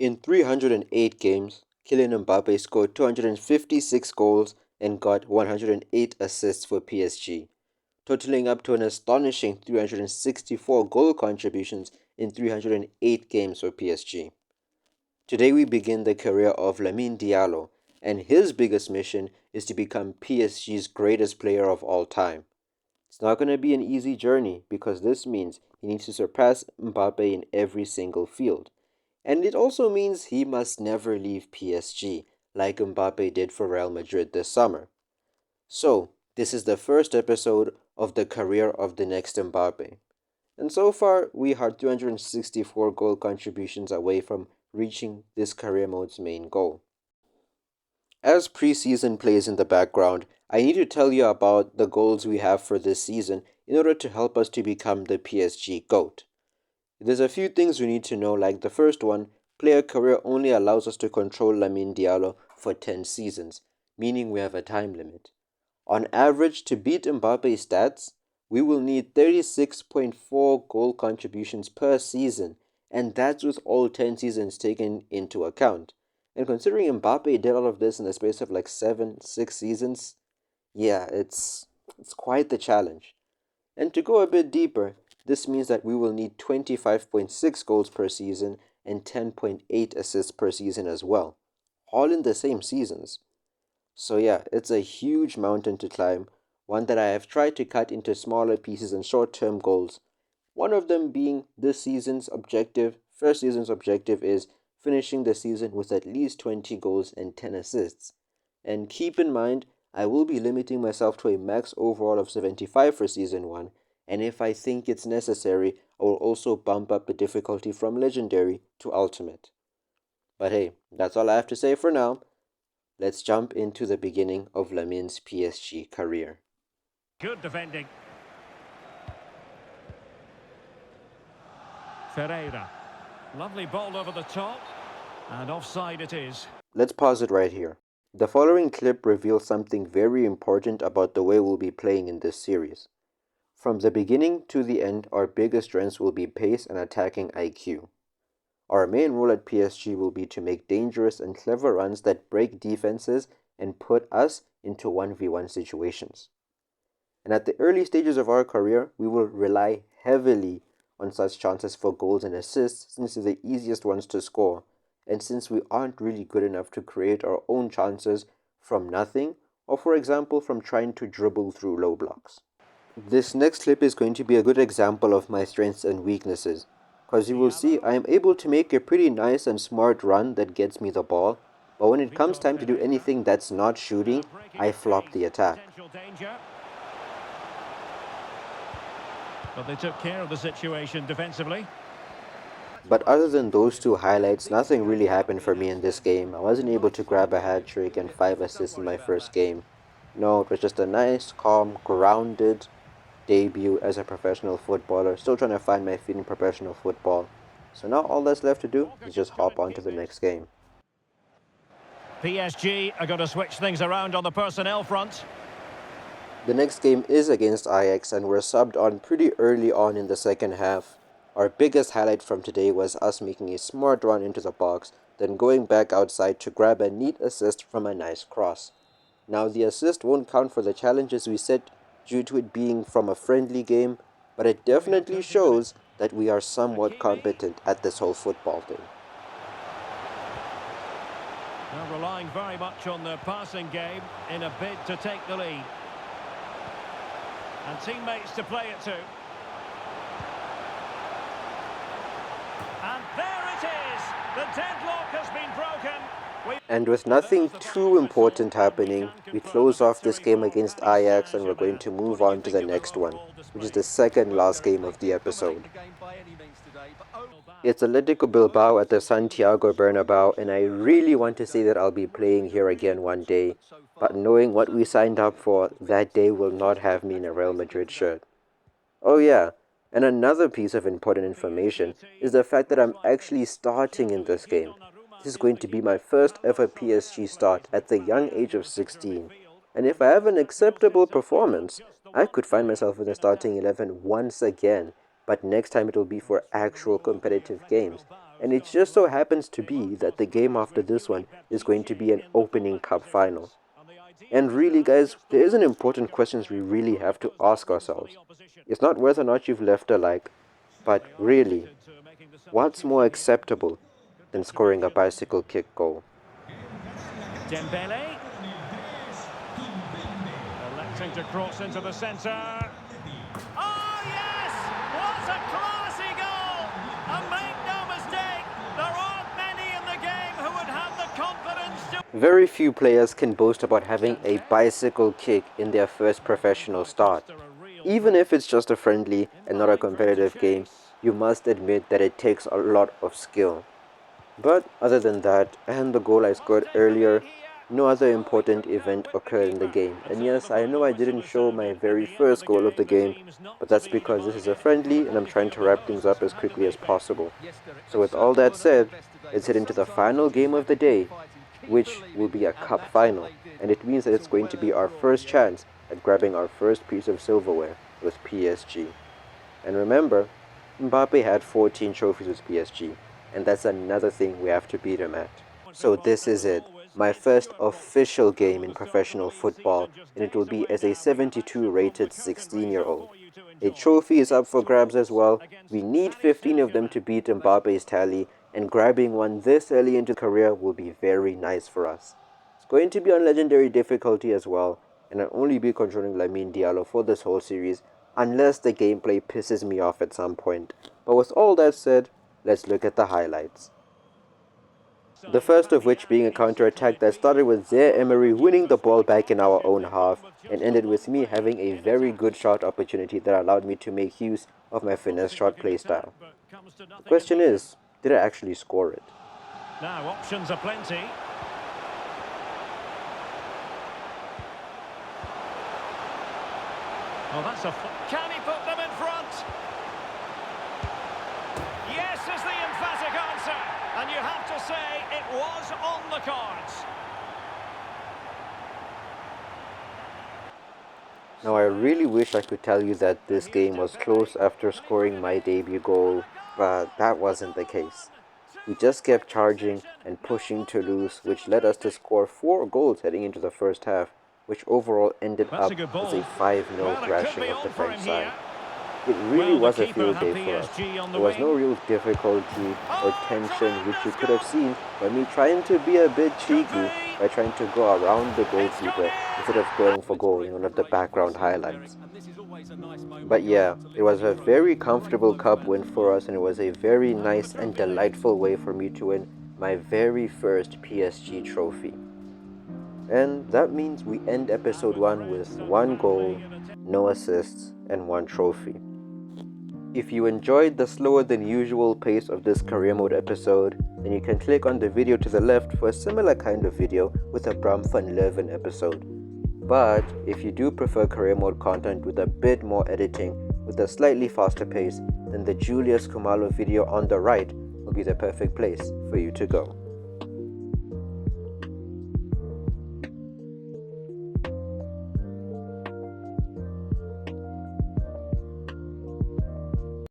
In 308 games, Kylian Mbappe scored 256 goals and got 108 assists for PSG, totaling up to an astonishing 364 goal contributions in 308 games for PSG. Today we begin the career of Lamine Diallo, and his biggest mission is to become PSG's greatest player of all time. It's not going to be an easy journey because this means he needs to surpass Mbappe in every single field. And it also means he must never leave PSG, like Mbappe did for Real Madrid this summer. So, this is the first episode of the career of the next Mbappe. And so far, we are 364 goal contributions away from reaching this career mode's main goal. As preseason plays in the background, I need to tell you about the goals we have for this season in order to help us to become the PSG GOAT. There's a few things we need to know, like the first one, player career only allows us to control Lamine Diallo for 10 seasons, meaning we have a time limit. On average, to beat Mbappe's stats, we will need 36.4 goal contributions per season, and that's with all 10 seasons taken into account. And considering Mbappe did all of this in the space of like 6 seasons, yeah, it's quite the challenge. And to go a bit deeper, this means that we will need 25.6 goals per season and 10.8 assists per season as well, all in the same seasons. So yeah, it's a huge mountain to climb, one that I have tried to cut into smaller pieces and short-term goals. One of them being first season's objective is finishing the season with at least 20 goals and 10 assists. And keep in mind, I will be limiting myself to a max overall of 75 for season 1, and if I think it's necessary, I will also bump up the difficulty from legendary to ultimate. But hey, that's all I have to say for now. Let's jump into the beginning of Lamine's PSG career. Good defending. Ferreira. Lovely ball over the top. And offside it is. Let's pause it right here. The following clip reveals something very important about the way we'll be playing in this series. From the beginning to the end, our biggest strengths will be pace and attacking IQ. Our main role at PSG will be to make dangerous and clever runs that break defenses and put us into 1v1 situations. And at the early stages of our career, we will rely heavily on such chances for goals and assists since they're the easiest ones to score, and since we aren't really good enough to create our own chances from nothing, or for example from trying to dribble through low blocks. This next clip is going to be a good example of my strengths and weaknesses, because you will see I am able to make a pretty nice and smart run that gets me the ball, but when it comes time to do anything that's not shooting, I flop the attack. But they took care of the situation defensively. But other than those two highlights, nothing really happened for me in this game. I wasn't able to grab a hat-trick and 5 assists in my first game. No, it was just a nice, calm, grounded debut as a professional footballer, still trying to find my feet in professional football. So now all that's left to do is just hop on to the next game. PSG are going to switch things around on the personnel front. The next game is against Ajax, and we're subbed on pretty early on in the second half. Our biggest highlight from today was us making a smart run into the box, then going back outside to grab a neat assist from a nice cross. Now the assist won't count for the challenges we set due to it being from a friendly game, but it definitely shows that we are somewhat competent at this whole football thing. They're relying very much on their passing game in a bid to take the lead. And teammates to play it to. And there it is! The deadlock has been broken. And with nothing too important happening, we close off this game against Ajax and we're going to move on to the next one, which is the second last game of the episode. It's Atletico Bilbao at the Santiago Bernabéu, and I really want to say that I'll be playing here again one day, but knowing what we signed up for, that day will not have me in a Real Madrid shirt. Oh yeah, and another piece of important information is the fact that I'm actually starting in this game. This is going to be my first ever PSG start at the young age of 16. And if I have an acceptable performance, I could find myself in the starting 11 once again. But next time it will be for actual competitive games. And it just so happens to be that the game after this one is going to be an opening cup final. And really, guys, there is an important question we really have to ask ourselves. It's not whether or not you've left a like, but really, what's more acceptable than scoring a bicycle kick goal? Dembele. Electing to cross into the centre. Oh, yes! What a classy goal! And make no mistake, there aren't many in the game who would have the confidence to... Very few players can boast about having a bicycle kick in their first professional start. Even if it's just a friendly and not a competitive game, you must admit that it takes a lot of skill. But other than that, and the goal I scored earlier, no other important event occurred in the game. And yes, I know I didn't show my very first goal of the game, but that's because this is a friendly and I'm trying to wrap things up as quickly as possible. So with all that said, let's head into the final game of the day, which will be a cup final. And it means that it's going to be our first chance at grabbing our first piece of silverware with PSG. And remember, Mbappe had 14 trophies with PSG, and that's another thing we have to beat him at. So this is it, my first official game in professional football, and it will be as a 72 rated 16-year-old. A trophy is up for grabs as well. We need 15 of them to beat Mbappe's tally, and grabbing one this early into career will be very nice for us. It's going to be on legendary difficulty as well, and I'll only be controlling Lamine Diallo for this whole series, unless the gameplay pisses me off at some point. But with all that said, let's look at the highlights. The first of which being a counter-attack that started with Zaire Emery winning the ball back in our own half and ended with me having a very good shot opportunity that allowed me to make use of my finesse shot playstyle. The question is, did I actually score it? Now options are plenty. Oh, that's a... Can he put them in front? Yes is the emphatic answer. And you have to say it was on the cards. Now I really wish I could tell you that this game was close after scoring my debut goal, but that wasn't the case. We just kept charging and pushing Toulouse, which led us to score 4 goals heading into the first half, which overall ended up as a 5-0 thrashing of the French side. It really was a field day for us. There was no real difficulty or tension which you could have seen by me trying to be a bit cheeky by trying to go around the goalkeeper instead of going for goal in one of the background highlights. But yeah, it was a very comfortable cup win for us, and it was a very nice and delightful way for me to win my very first PSG trophy. And that means we end episode 1 with 1 goal, no assists, and 1 trophy. If you enjoyed the slower than usual pace of this career mode episode, then you can click on the video to the left for a similar kind of video with a Bram van Leuven episode. But if you do prefer career mode content with a bit more editing with a slightly faster pace, then the Julius Khumalo video on the right will be the perfect place for you to go.